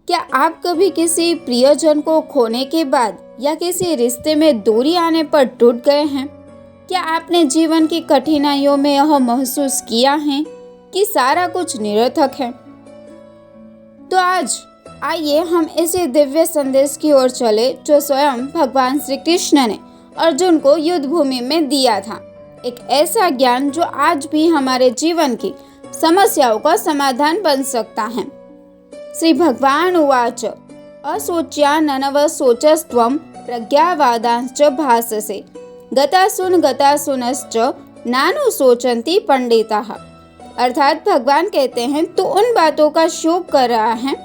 क्या आप कभी किसी प्रियजन को खोने के बाद या किसी रिश्ते में दूरी आने पर टूट गए हैं? क्या आपने जीवन की कठिनाइयों में यह महसूस किया है कि सारा कुछ निरर्थक है? तो आज आइए हम इसी दिव्य संदेश की ओर चले जो स्वयं भगवान श्री कृष्ण ने अर्जुन को युद्ध भूमि में दिया था। एक ऐसा ज्ञान जो आज भी हमारे जीवन की समस्याओं का समाधान बन सकता है। श्री भगवान उवाच असोच्याननवशोचस्त्वं प्रज्ञावादांश्च भाससे गतासूनश्च नानुशोचन्ति पंडिताः। अर्थात भगवान कहते हैं तू उन बातों का शोक कर रहा है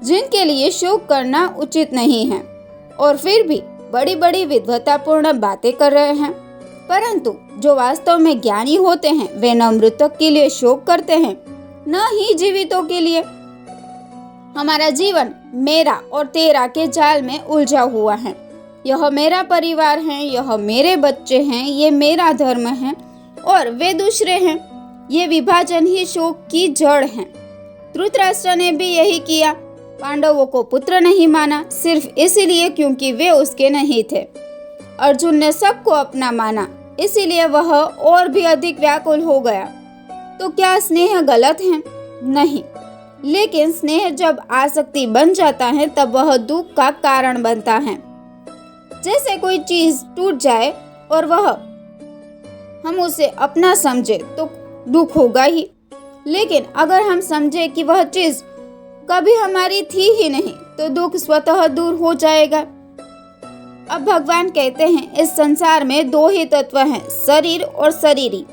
जिनके लिए शोक करना उचित नहीं है और फिर भी बड़ी बड़ी विद्वतापूर्ण बातें कर रहे हैं। परंतु जो वास्तव में ज्ञानी होते हैं वे न मृतक के लिए शोक करते हैं न ही जीवितों के लिए। हमारा जीवन मेरा और तेरा के जाल में उलझा हुआ है। यह मेरा परिवार है, यह मेरे बच्चे हैं, ये मेरा धर्म है और वे दूसरे हैं। ये विभाजन ही शोक की जड़ है। धृतराष्ट्र ने भी यही किया। पांडवों को पुत्र नहीं माना सिर्फ इसीलिए क्योंकि वे उसके नहीं थे। अर्जुन ने सबको अपना माना, इसीलिए वह और भी अधिक व्याकुल हो गया। तो क्या स्नेह गलत है? नहीं, लेकिन स्नेह जब आसक्ति बन जाता है तब वह दुख का कारण बनता है। जैसे कोई चीज टूट जाए और वह हम उसे अपना समझे तो दुख होगा ही, लेकिन अगर हम समझे कि वह चीज कभी हमारी थी ही नहीं तो दुख स्वतः दूर हो जाएगा। अब भगवान कहते हैं इस संसार में दो ही तत्व हैं, शरीर और शरीरी।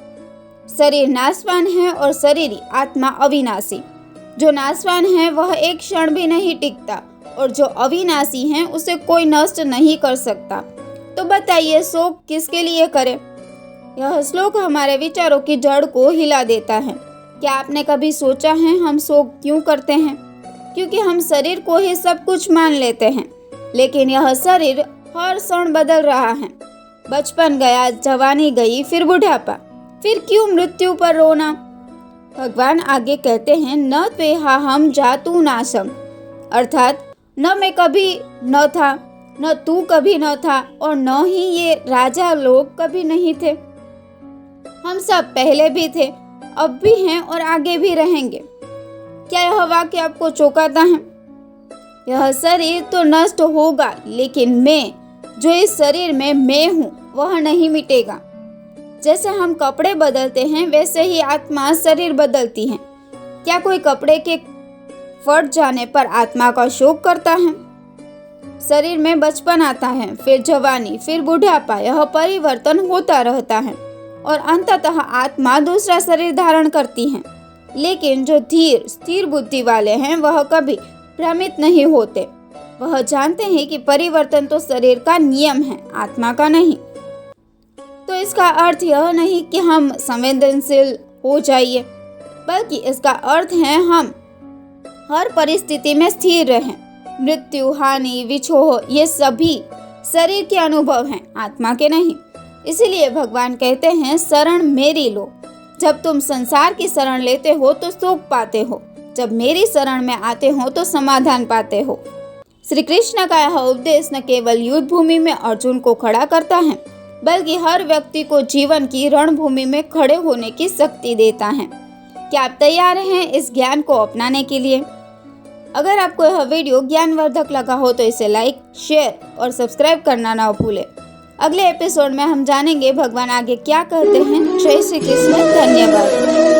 शरीर नाशवान है और शरीरी आत्मा अविनाशी। जो नाशवान है वह एक क्षण भी नहीं टिकता और जो अविनाशी है उसे कोई नष्ट नहीं कर सकता। तो बताइए शोक किसके लिए करें? यह श्लोक हमारे विचारों की जड़ को हिला देता है। क्या आपने कभी सोचा है हम शोक क्यों करते हैं? क्योंकि हम शरीर को ही सब कुछ मान लेते हैं, लेकिन यह शरीर हर क्षण बदल रहा है। बचपन गया, जवानी गई, फिर बुढ़ापा, फिर क्यों मृत्यु पर रोना? भगवान आगे कहते हैं न त्वेहा हम जातु नाशम, अर्थात न मैं कभी न था, न तू कभी न था और न ही ये राजा लोग कभी नहीं थे। हम सब पहले भी थे, अब भी हैं और आगे भी रहेंगे। क्या यह वाक्य आपको चौंकाता है? यह शरीर तो नष्ट होगा, लेकिन मैं जो इस शरीर में मैं हूँ वह नहीं मिटेगा। जैसे हम कपड़े बदलते हैं वैसे ही आत्मा शरीर बदलती है। क्या कोई कपड़े के फट जाने पर आत्मा का शोक करता है? शरीर में बचपन आता है, फिर जवानी, फिर बुढ़ापा, यह परिवर्तन होता रहता है और अंततः आत्मा दूसरा शरीर धारण करती है। लेकिन जो धीर स्थिर बुद्धि वाले हैं वह कभी भ्रमित नहीं होते। वह जानते हैं कि परिवर्तन तो शरीर का नियम है, आत्मा का नहीं। तो इसका अर्थ यह नहीं कि हम संवेदनशील हो जाइए, बल्कि इसका अर्थ है हम हर परिस्थिति में स्थिर रहें। मृत्यु, हानि, विछोह ये सभी शरीर के अनुभव हैं, आत्मा के नहीं। इसीलिए भगवान कहते हैं शरण मेरी लो। जब तुम संसार की शरण लेते हो तो सुख पाते हो, जब मेरी शरण में आते हो तो समाधान पाते हो। श्री कृष्ण का यह उपदेश न केवल युद्ध भूमि में अर्जुन को खड़ा करता है, बल्कि हर व्यक्ति को जीवन की रणभूमि में खड़े होने की शक्ति देता है। क्या आप तैयार हैं इस ज्ञान को अपनाने के लिए? अगर आपको यह वीडियो ज्ञानवर्धक लगा हो तो इसे लाइक, शेयर और सब्सक्राइब करना ना भूलें। अगले एपिसोड में हम जानेंगे भगवान आगे क्या कहते हैं। जय श्री कृष्ण। धन्यवाद।